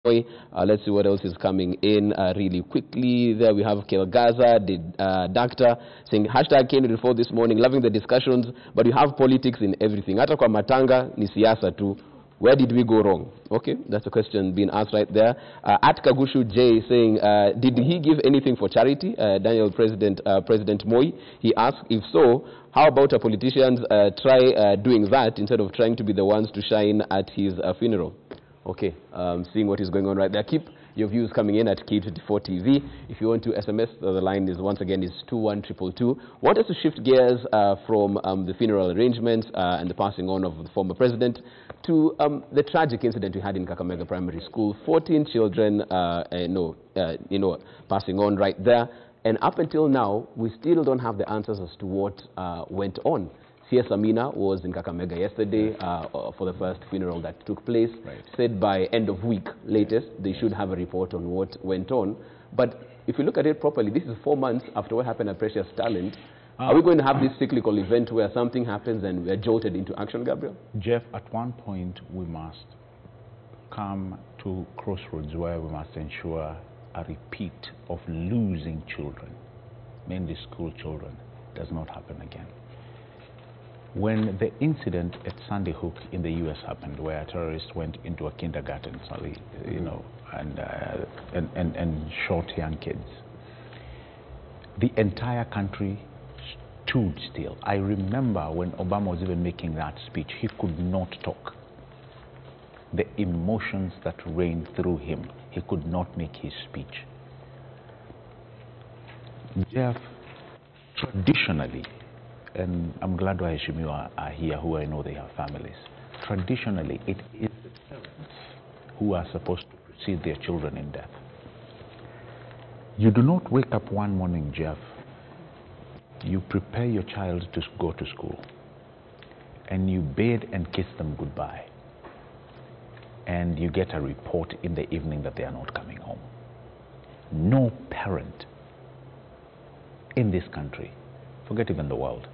Let's see what else is coming in really quickly. There we have Kelgaza, the doctor, saying hashtag K24 This Morning, loving the discussions, but you have politics in everything. Hata kwa matanga ni siasa tu. Where did we go wrong? Okay, that's a question being asked right there. At Kagushu J saying, did he give anything for charity? President Moi, he asked, if so, how about politicians try doing that instead of trying to be the ones to shine at his funeral? Okay, seeing what is going on right there. Keep your views coming in at K24 TV. If you want to SMS, the line is once again is 21222. Want us to shift gears from the funeral arrangements and the passing on of the former president to the tragic incident we had in Kakamega Primary School. 14 children, passing on right there. And up until now, we still don't have the answers as to what went on. CS Amina was in Kakamega yesterday for the first funeral that took place. Right. Said by end of week, latest, they should have a report on what went on. But if you look at it properly, this is 4 months after what happened at Precious Talent. Are we going to have this cyclical event where something happens and we're jolted into action, Gabriel? Jeff, at one point we must come to crossroads where we must ensure a repeat of losing children, mainly school children, does not happen again. When the incident at Sandy Hook in the U.S. happened, where a terrorist went into a kindergarten, and shot young kids, the entire country stood still. I remember when Obama was even making that speech, he could not talk. The emotions that reigned through him, he could not make his speech. Jeff, traditionally, and I'm glad Waheshimiwa are here, who I know they have families. Traditionally, it is the parents who are supposed to precede their children in death. You do not wake up one morning, Jeff. You prepare your child to go to school, and you bathe and kiss them goodbye, and you get a report in the evening that they are not coming home. No parent in this country, forget even the world,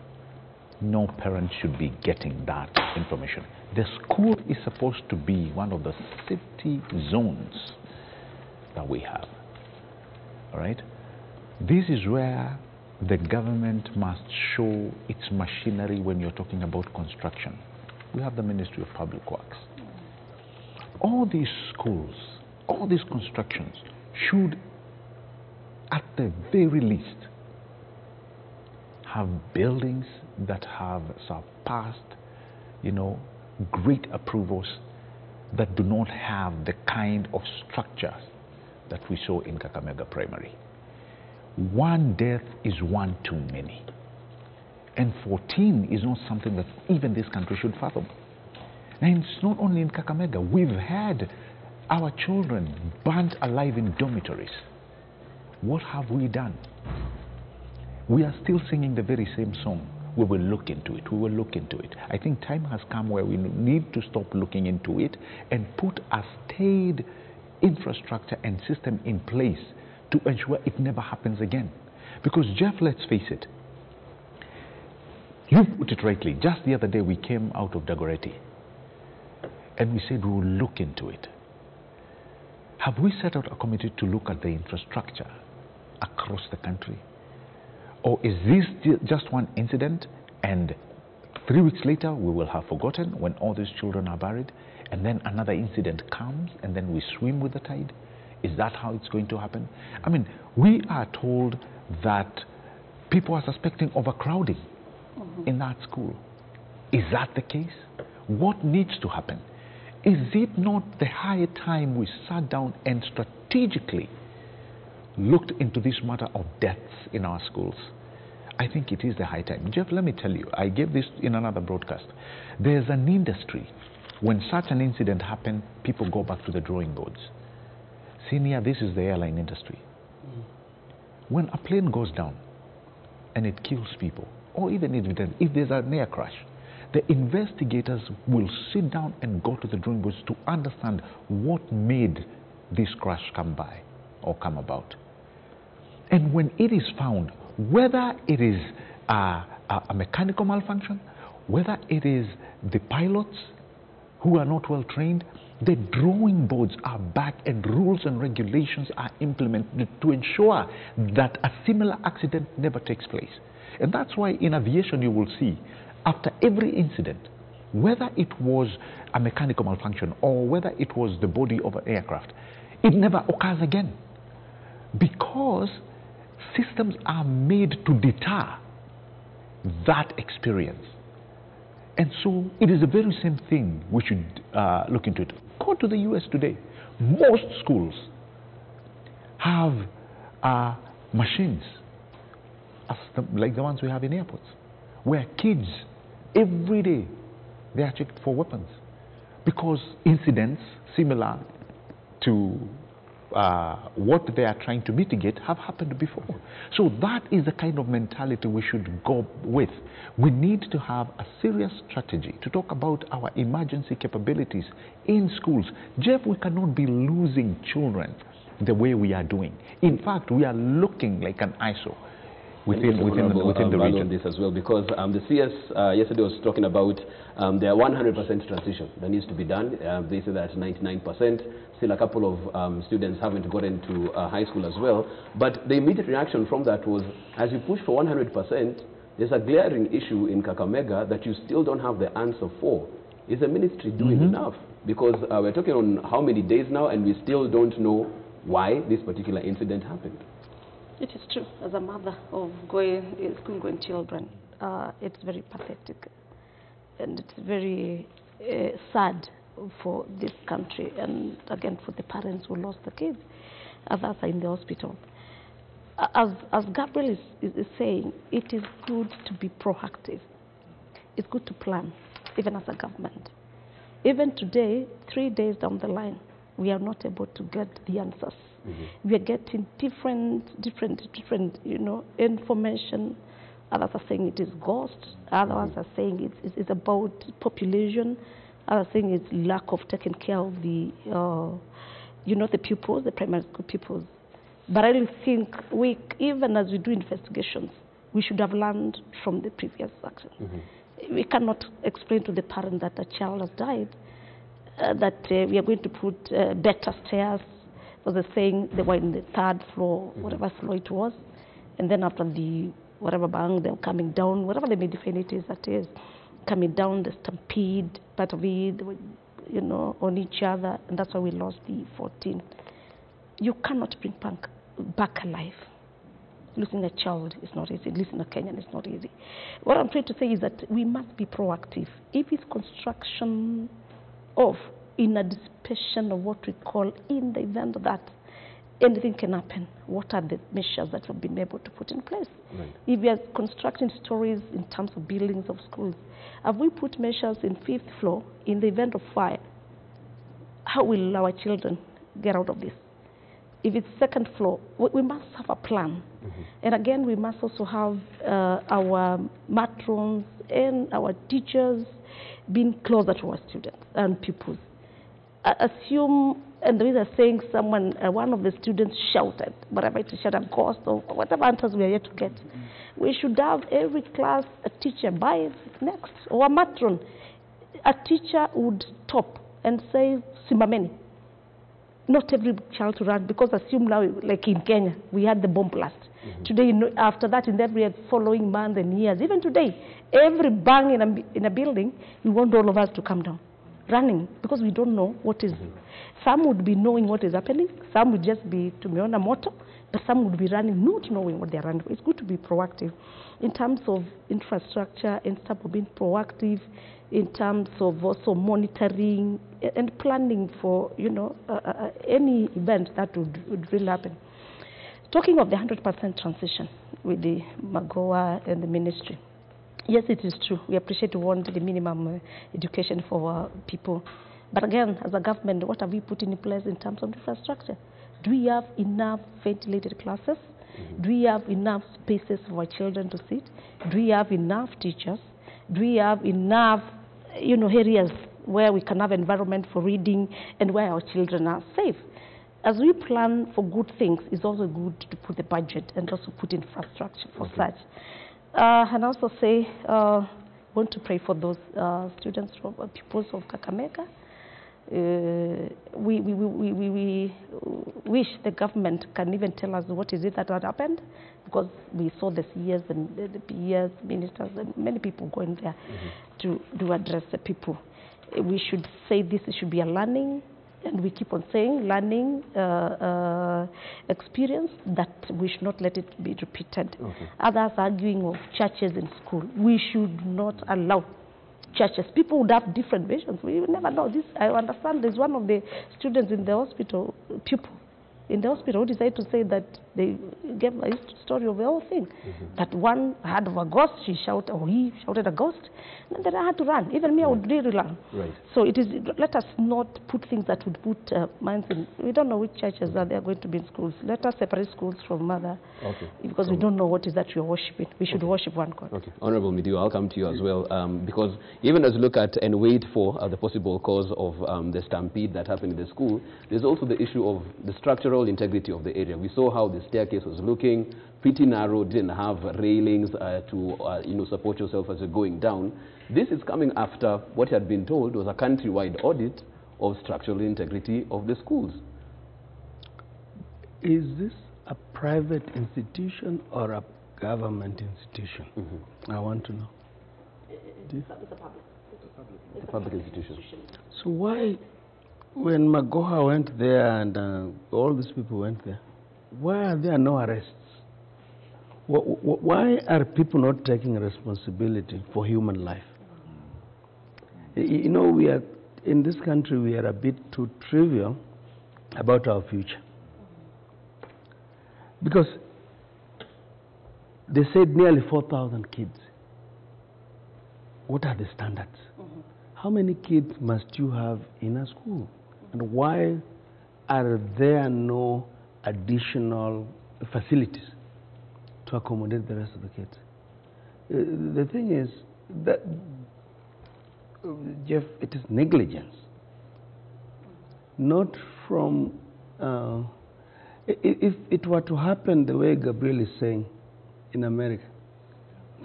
no parent should be getting that information. The school is supposed to be one of the safety zones that we have. All right? This is where the government must show its machinery when you're talking about construction. We have the Ministry of Public Works. All these schools, all these constructions should, at the very least, have buildings that have surpassed, great approvals, that do not have the kind of structures that we saw in Kakamega Primary. One death is one too many. And 14 is not something that even this country should fathom. And it's not only in Kakamega. We've had our children burnt alive in dormitories. What have we done? We are still singing the very same song. We will look into it. We will look into it. I think time has come where we need to stop looking into it and put a staid infrastructure and system in place to ensure it never happens again. Because, Jeff, let's face it, you put it rightly. Just the other day we came out of Dagoretti and we said we will look into it. Have we set out a committee to look at the infrastructure across the country? Or is this just one incident and 3 weeks later we will have forgotten when all these children are buried, and then another incident comes and then we swim with the tide? Is that how it's going to happen? I mean, we are told that people are suspecting overcrowding in that school. Is that the case? What needs to happen? Is it not the high time we sat down and strategically looked into this matter of deaths in our schools? I think it is the high time. Jeff, let me tell you, I gave this in another broadcast. There's an industry. When such an incident happens, people go back to the drawing boards. Senior, this is the airline industry. When a plane goes down and it kills people, or even if there's an air crash, the investigators will sit down and go to the drawing boards to understand what made this crash come about. And when it is found, whether it is a mechanical malfunction, whether it is the pilots who are not well trained, The drawing boards are back and rules and regulations are implemented to ensure that a similar accident never takes place. And that's why in aviation you will see, after every incident, whether it was a mechanical malfunction or whether it was the body of an aircraft, it never occurs again. Because systems are made to deter that experience. And so it is the very same thing we should look into it. Go to the US today. Most schools have machines like the ones we have in airports, where kids every day they are checked for weapons because incidents similar to what they are trying to mitigate have happened before. So that is the kind of mentality we should go with. We need to have a serious strategy to talk about our emergency capabilities in schools. Jeff, we cannot be losing children the way we are doing. In fact, we are looking like an ISO within the region. On this as well, because the CS yesterday was talking about their 100% transition that needs to be done. They say that 99%. Still a couple of students haven't gotten to high school as well. But the immediate reaction from that was, as you push for 100%, there's a glaring issue in Kakamega that you still don't have the answer for. Is the ministry doing enough? Because we're talking on how many days now and we still don't know why this particular incident happened. It is true. As a mother of school-going children, it's very pathetic. And it's very sad for this country and again for the parents who lost the kids. Others are in the hospital. As Gabriel is saying, it is good to be proactive. It's good to plan, even as a government. Even today, 3 days down the line, we are not able to get the answers. We are getting different, information. Others are saying it is ghosts. Others are saying it's about population. Others are saying it's lack of taking care of the, the pupils, the primary school pupils. But I really think even as we do investigations, we should have learned from the previous action. We cannot explain to the parent that a child has died, that we are going to put better stairs. So they're saying they were in the 3rd floor, whatever floor it was, and then after the whatever bang, they're coming down, whatever they may define it is, that is, coming down, the stampede, part of it, they were, on each other, and that's why we lost the 14. You cannot bring back alive. Losing a child is not easy. Losing a Kenyan is not easy. What I'm trying to say is that we must be proactive. If it's construction of in anticipation of what we call in the event that anything can happen, what are the measures that we've been able to put in place? Right. If we are constructing stories in terms of buildings of schools, have we put measures in 5th floor in the event of fire? How will our children get out of this? If it's 2nd floor, we must have a plan. And again, we must also have our matrons and our teachers being closer to our students and pupils. Assume, and the way they're saying one of the students shouted, whatever it is, shout a ghost or whatever answers we are yet to get. We should have every class a teacher by next, or a matron. A teacher would stop and say, Simameni. Not every child to run, because assume now, like in Kenya, we had the bomb blast. Today, after that, in every following month and years, even today, every bang in a building, we want all of us to come down, running, because we don't know what is. Some would be knowing what is happening, some would just be to be on a motor, but some would be running, not knowing what they're running. It's good to be proactive in terms of infrastructure, in terms of being proactive, in terms of also monitoring and planning for, any event that would really happen. Talking of the 100% transition with the Magoa and the ministry, yes, it is true. We appreciate we want the minimum education for our people. But again, as a government, what have we put in place in terms of infrastructure? Do we have enough ventilated classes? Do we have enough spaces for our children to sit? Do we have enough teachers? Do we have enough, areas where we can have environment for reading and where our children are safe? As we plan for good things, it's also good to put the budget and also put infrastructure for such. And also say, want to pray for those students, pupils of Kakamega. We wish the government can even tell us what is it that had happened, because we saw the CEs, the PEs, ministers, and many people going there to address the people. We should say this should be a learning, and we keep on saying learning experience, that we should not let it be repeated. Others arguing of churches in school. We should not allow churches. People would have different visions. We will never know. This, I understand, there's one of the students in the hospital, pupil in the hospital, who decided to say that they gave a story of the whole thing. That one heard of a ghost, she shouted, or he shouted a ghost, and then I had to run. Even me, I would really run. So it is, let us not put things that would put minds in. We don't know which churches are there going to be in schools. Let us separate schools from mother, because we don't know what is that we are worshiping. We should worship one God. Honorable Midio, I'll come to you as well, because even as we look at and wait for the possible cause of the stampede that happened in the school, there's also the issue of the structural integrity of the area. We saw how the staircase was looking, pretty narrow, didn't have railings to support yourself as you're going down. This is coming after what had been told was a countrywide audit of structural integrity of the schools. Is this a private institution or a government institution? I want to know. It's a public. It's a public institution. So why, when Magoha went there and all these people went there, why are there no arrests? Why are people not taking responsibility for human life? You know, we are, in this country, we are a bit too trivial about our future. Because they said nearly 4,000 kids. What are the standards? How many kids must you have in a school? And why are there no additional facilities to accommodate the rest of the kids? The thing is that, Jeff, it is negligence. Not from, if it were to happen the way Gabriel is saying in America,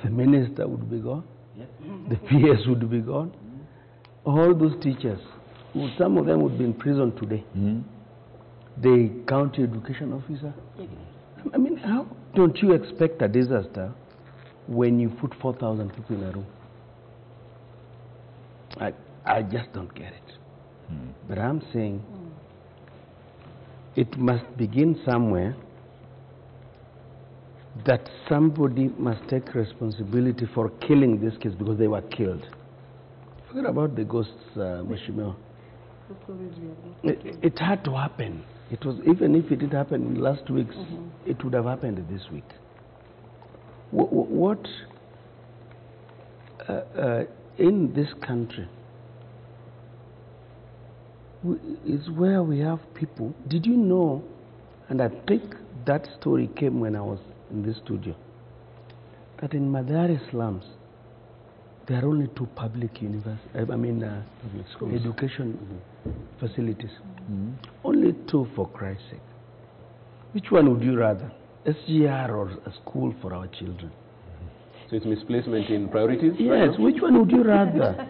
the minister would be gone, the PS would be gone, all those teachers, some of them would be in prison today. The county education officer. I mean, how don't you expect a disaster when you put 4,000 people in a room? I just don't get it. But I'm saying it must begin somewhere, that somebody must take responsibility for killing these kids because they were killed. Forget about the ghosts, Mheshimiwa. It had to happen. It was, even if it did happen last week, it would have happened this week. What in this country is where we have people. Did you know, and I think that story came when I was in this studio, that in Mathare slums there are only 2 public education facilities. Only 2, for Christ's sake. Which one would you rather? SGR or a school for our children? So it's misplacement in priorities? Yes, right? Which one would you rather?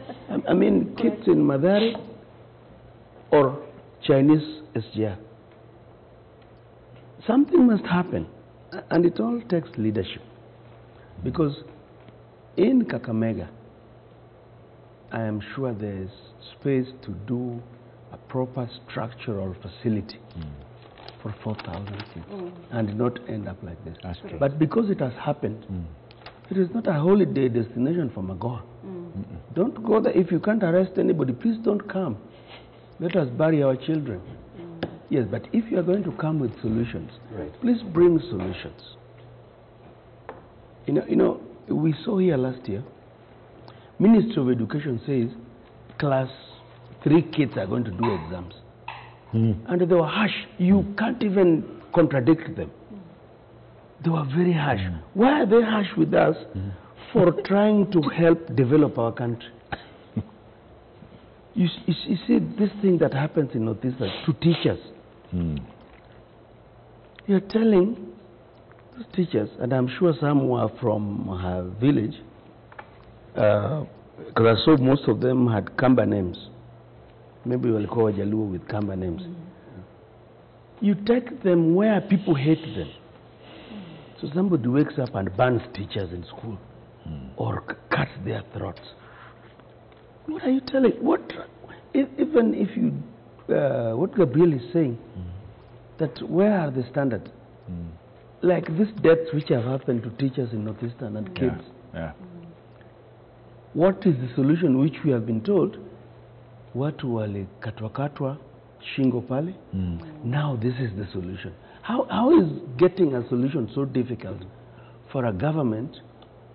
I mean, kids in Mathare or Chinese SGR? Something must happen, and it all takes leadership. Because in Kakamega, I am sure there is space to do a proper structural facility for 4,000 kids and not end up like this. But because it has happened, it is not a holiday destination for Magoha. Don't go there. If you can't arrest anybody, please don't come. Let us bury our children. Yes, but if you are going to come with solutions, please bring solutions. You know, we saw here last year, Ministry of Education says class 3 kids are going to do exams. And they were harsh. You can't even contradict them. They were very harsh. Why are they harsh with us? For trying to help develop our country. You see this thing that happens in Northeast to teachers. You're telling those teachers, and I'm sure some were from her village, because I saw most of them had Kamba names. maybe we'll call Jaluo with Kamba names. You take them where people hate them. So somebody wakes up and burns teachers in school or cuts their throats. What are you telling? Even if you, what Gabriel is saying, that where are the standards? Like these deaths which have happened to teachers in Northeastern and kids. Yeah. What is the solution which we have been told? Watu wale katwa shingo pale. Now this is the solution. How is getting a solution so difficult for a government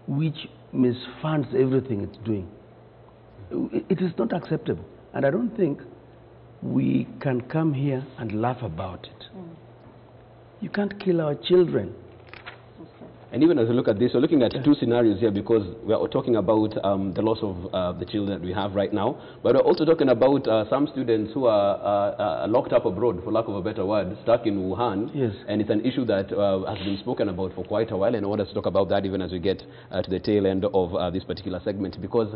which misfunds everything it's doing? It is not acceptable. And I don't think we can come here and laugh about it. You can't kill our children. And even as we look at this, we're looking at two scenarios here, because we're talking about the loss of the children that we have right now, but we're also talking about some students who are locked up abroad, for lack of a better word, stuck in Wuhan. Yes. And it's an issue that has been spoken about for quite a while, and I want us to talk about that even as we get to the tail end of this particular segment, because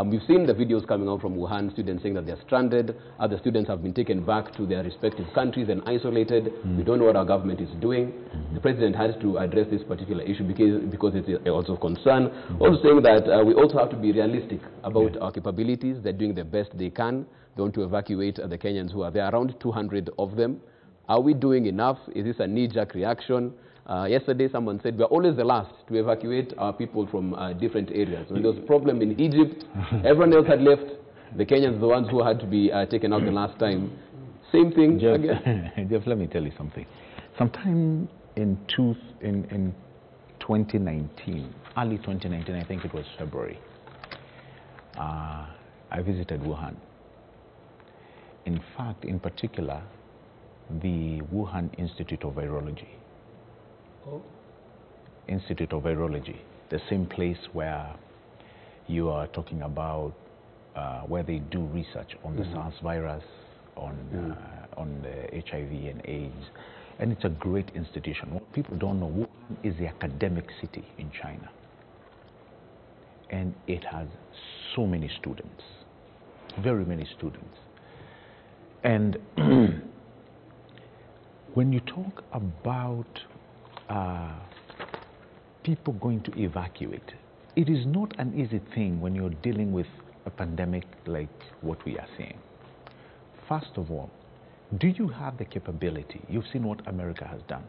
we've seen the videos coming out from Wuhan, students saying that they're stranded, other students have been taken back to their respective countries and isolated. We don't know what our government is doing. The president has to address this particular issue because it's also of concern. Also saying that we also have to be realistic about our capabilities. They're doing the best they can. They want to evacuate the Kenyans who are there, around 200 of them. Are we doing enough? Is this a knee-jerk reaction? Yesterday someone said we're always the last to evacuate our people from different areas. When there was a problem in Egypt, everyone else had left. The Kenyans are the ones who had to be taken out the last time. Same thing again. Jeff, let me tell you something. Sometime in 2019, early 2019, I think it was February, I visited Wuhan. In fact, in particular, the Wuhan Institute of Virology. Institute of Virology, the same place where you are talking about, where they do research on the SARS virus, on the HIV and AIDS. And it's a great institution. What people don't know, Wuhan is the academic city in China. And it has so many students, very many students. And when you talk about people going to evacuate, it is not an easy thing when you're dealing with a pandemic like what we are seeing. First of all, do you have the capability? You've seen what America has done.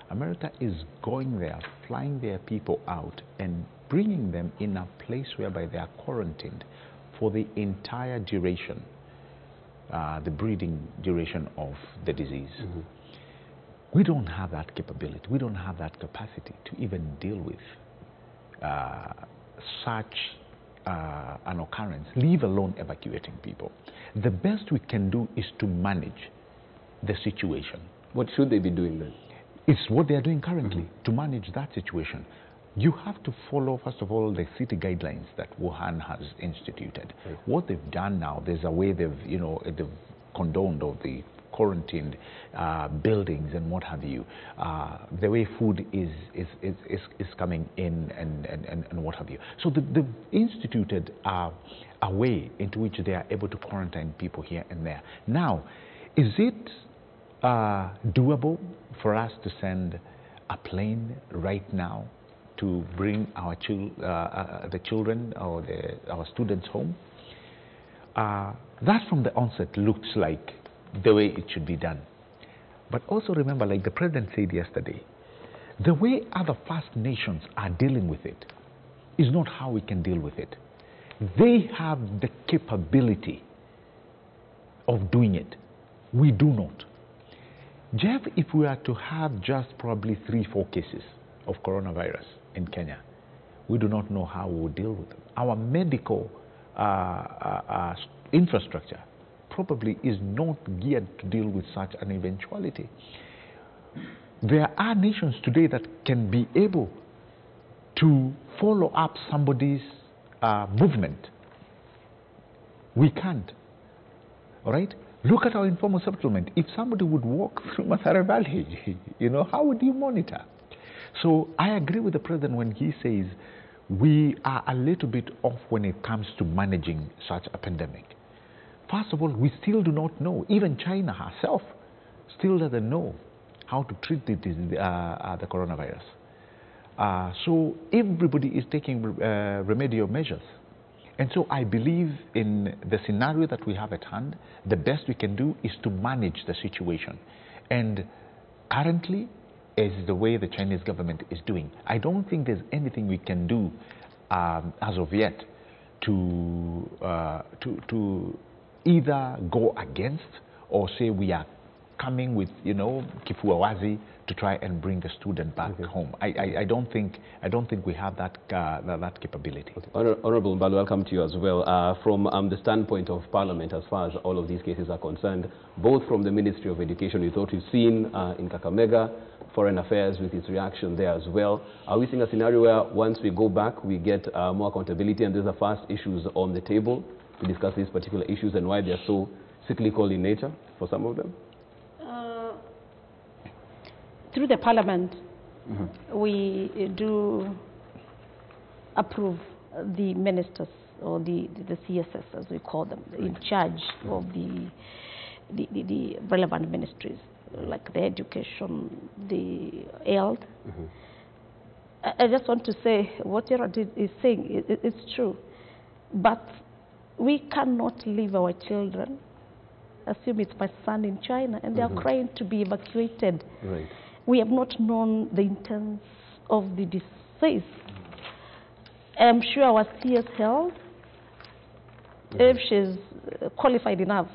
America is going there, flying their people out and bringing them in a place whereby they are quarantined for the entire duration, the breeding duration of the disease. We don't have that capability. We don't have that capacity to even deal with such an occurrence, leave alone evacuating people. The best we can do is to manage the situation. What should they be doing then? It's what they are doing currently to manage that situation. You have to follow, first of all, the city guidelines that Wuhan has instituted. What they've done now, there's a way they've condoned of the quarantined buildings and what have you. The way food is coming in and what have you. So they've instituted a way into which they are able to quarantine people here and there. Now, is it doable for us to send a plane right now to bring our the children or our students home? That from the onset looks like the way it should be done. But also remember, like the president said yesterday, the way other First Nations are dealing with it is not how we can deal with it. They have the capability of doing it. We do not. Jeff, if we are to have just probably 3-4 cases of coronavirus in Kenya, we do not know how we will deal with them. Our medical infrastructure probably is not geared to deal with such an eventuality. There are nations today that can be able to follow up somebody's movement. We can't. All right? Look at our informal settlement. If somebody would walk through Mathare Valley, how would you monitor? So I agree with the president when he says we are a little bit off when it comes to managing such a pandemic. First of all, we still do not know. Even China herself still doesn't know how to treat the coronavirus. So everybody is taking remedial measures. And so I believe in the scenario that we have at hand, the best we can do is to manage the situation. And currently, is the way the Chinese government is doing. I don't think there's anything we can do as of yet to either go against or say we are coming with, you know, kifuawazi to try and bring the student back home. I don't think we have that capability. Okay. Honorable Mbalu, welcome to you as well. From the standpoint of Parliament, as far as all of these cases are concerned, both from the Ministry of Education, we thought we've seen in Kakamega, Foreign Affairs with its reaction there as well. Are we seeing a scenario where once we go back, we get more accountability, and there's the first issues on the table to discuss these particular issues and why they're so cyclical in nature for some of them? Through the Parliament, we do approve the ministers or the CSS, as we call them, in charge of the relevant ministries, like the education, the health. I just want to say what Gerard is saying it's true, but we cannot leave our children. Assume it's my son in China, and they are crying to be evacuated. Right. We have not known the intents of the disease. I'm sure our CS Health, if she's qualified enough,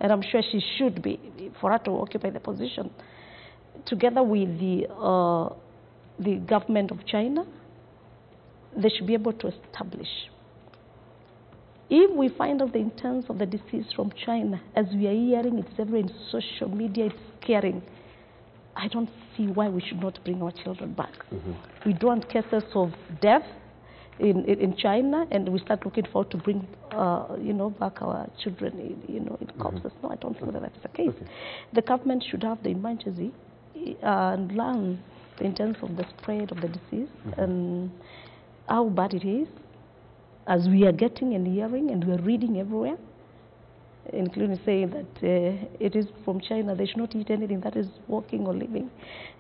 and I'm sure she should be, for her to occupy the position, together with the government of China, they should be able to establish. If we find out the intents of the disease from China, as we are hearing it's everywhere in social media, it's scaring, I don't see why we should not bring our children back. We don't want cases of death in China, and we start looking forward to bring, back our children, in corpses. No, I don't think that that's the case. The government should have the emergency and learn the intents of the spread of the disease and how bad it is, as we are getting and hearing and we are reading everywhere, including saying that it is from China, they should not eat anything that is walking or living.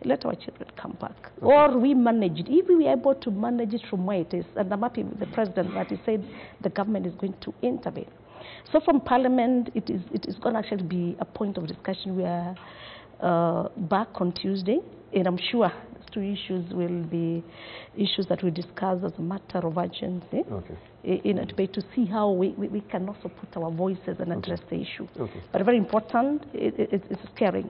Let our children come back. Or we manage it. If we are able to manage it from where it is, and I'm happy with the president that he said the government is going to intervene. So from Parliament, it is going to actually be a point of discussion. We are back on Tuesday, and I'm sure these two issues will be issues that we discuss as a matter of urgency in a debate to see how we can also put our voices and address the issue. But very important, it's scaring.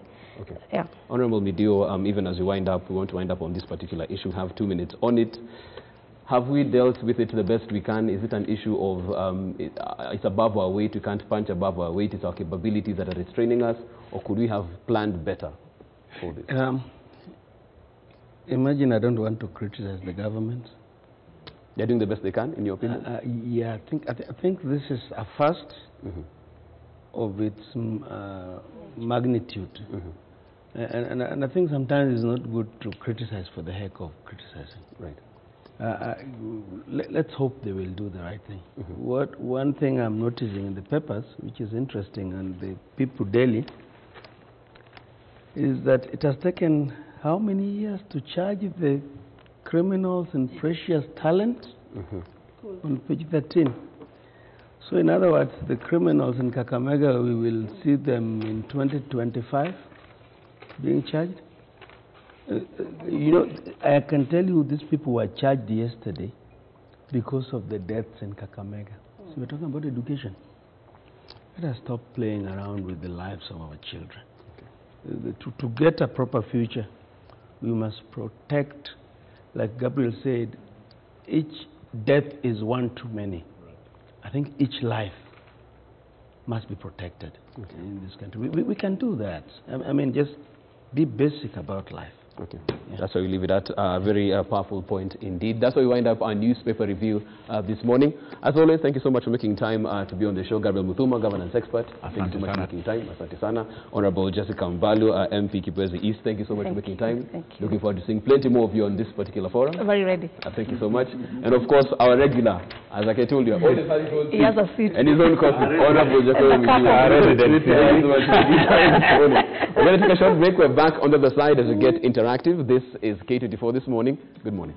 Yeah. Honorable Midio, even as we wind up, we want to wind up on this particular issue. We have 2 minutes on it. Have we dealt with it the best we can? Is it an issue of it's above our weight, we can't punch above our weight, it's our capabilities that are restraining us, or could we have planned better for this? Imagine, I don't want to criticize the government. They're doing the best they can, in your opinion? Yeah, I think this is a first of its magnitude. And I think sometimes it's not good to criticize for the heck of criticizing. Right. Let's hope they will do the right thing. One thing I'm noticing in the papers, which is interesting, and the people daily, is that it has taken how many years to charge the criminals and precious talent? On page 13. So in other words, the criminals in Kakamega, we will see them in 2025 being charged. I can tell you these people were charged yesterday because of the deaths in Kakamega. So we're talking about education. Let us stop playing around with the lives of our children. To get a proper future, we must protect, like Gabriel said, each death is one too many. I think each life must be protected in this country. We can do that. I mean, just be basic about life. Okay, Yeah. that's why we leave it at a very powerful point indeed. That's why we wind up our newspaper review this morning. As always, thank you so much for making time to be on the show. Gabriel Muthuma, governance expert, thank you so much for making time. Asante sana. Honorable Jessica Mbalu, MP Kipwezi East, thank you so much for making time. Thank you. Looking forward to seeing plenty more of you on this particular forum. Very ready. Thank you so much. And of course, our regular, as I told you, He has a seat. and his own coffee. Honorable Jacob Thank you so much for making time this morning. We're going to take a short break. We're back on the other side as we get interactive. This is K24 This Morning. Good morning.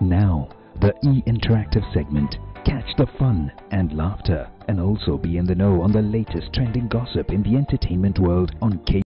Now, the E-Interactive segment. Catch the fun and laughter and also be in the know on the latest trending gossip in the entertainment world on K24.